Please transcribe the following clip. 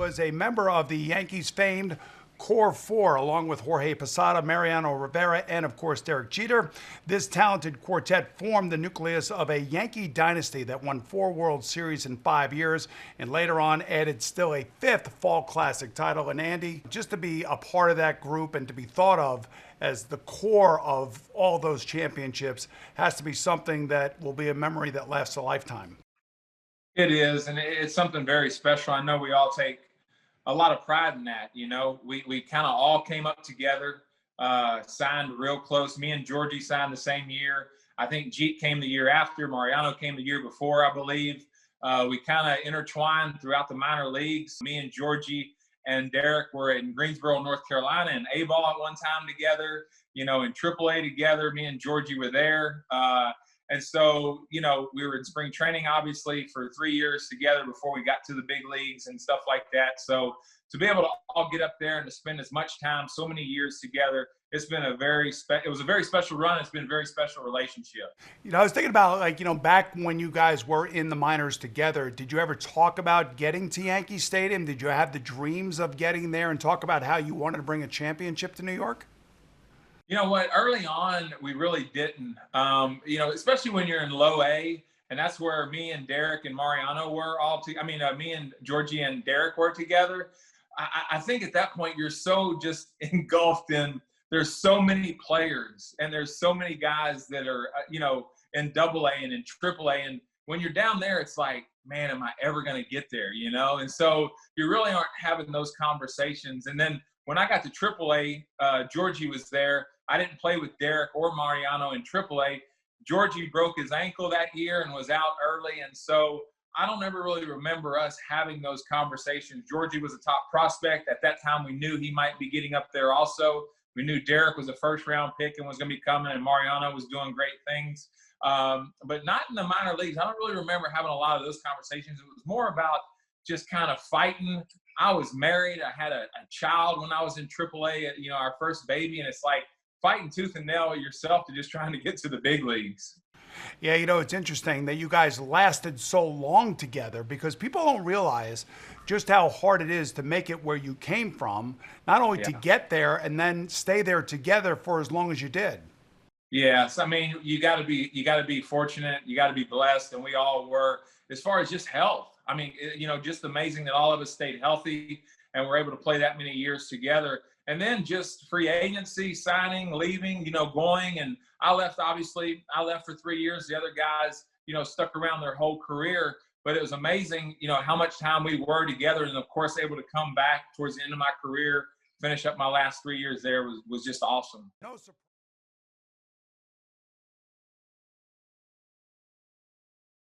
was a member of the Yankees' famed Core Four, along with Jorge Posada, Mariano Rivera, and of course Derek Jeter. This talented quartet formed the nucleus of a Yankee dynasty that won 4 World Series in 5 years, and later on added still a 5th Fall Classic title. And Andy, just to be a part of that group and to be thought of as the core of all those championships has to be something that will be a memory that lasts a lifetime. It is, and it's something very special. I know we all take a lot of pride in that. We kind of all came up together, signed real close. Me and Georgie signed the same year. I think Jeet came the year after. Mariano came the year before, I believe. We kind of intertwined throughout the minor leagues. Me and Georgie and Derek were in Greensboro, North Carolina, and A-ball at one time together. In AAA together. Me and Georgie were there. And so, we were in spring training, obviously, for 3 years together before we got to the big leagues and stuff like that. So to be able to all get up there and to spend as much time, so many years together, it's been it was a very special run. It's been a very special relationship. I was thinking about, back when you guys were in the minors together, did you ever talk about getting to Yankee Stadium? Did you have the dreams of getting there and talk about how you wanted to bring a championship to New York? You know what? Early on, we really didn't. Especially when you're in low A, and that's where me and Derek and Mariano were me and Georgie and Derek were together. I think at that point you're so just engulfed in. There's so many players, and there's so many guys that are in Double A and in Triple A, and when you're down there, it's like, man, am I ever going to get there? And so you really aren't having those conversations. And then when I got to AAA, Georgie was there. I didn't play with Derek or Mariano in AAA. Georgie broke his ankle that year and was out early. And so I don't ever really remember us having those conversations. Georgie was a top prospect. At that time, we knew he might be getting up there also. We knew Derek was a first-round pick and was going to be coming, and Mariano was doing great things. But not in the minor leagues. I don't really remember having a lot of those conversations. It was more about just kind of fighting. I was married. I had a child when I was in AAA, our first baby, and it's like fighting tooth and nail yourself to just trying to get to the big leagues. Yeah, it's interesting that you guys lasted so long together, because people don't realize just how hard it is to make it where you came from, not only to get there and then stay there together for as long as you did. Yes, you got to be fortunate, you got to be blessed, and we all were. As far as just health, just amazing that all of us stayed healthy and were able to play that many years together. And then just free agency, signing, leaving, going. And I left for 3 years. The other guys, stuck around their whole career. But it was amazing, how much time we were together. And, of course, able to come back towards the end of my career, finish up my last 3 years there was just awesome. No surprise.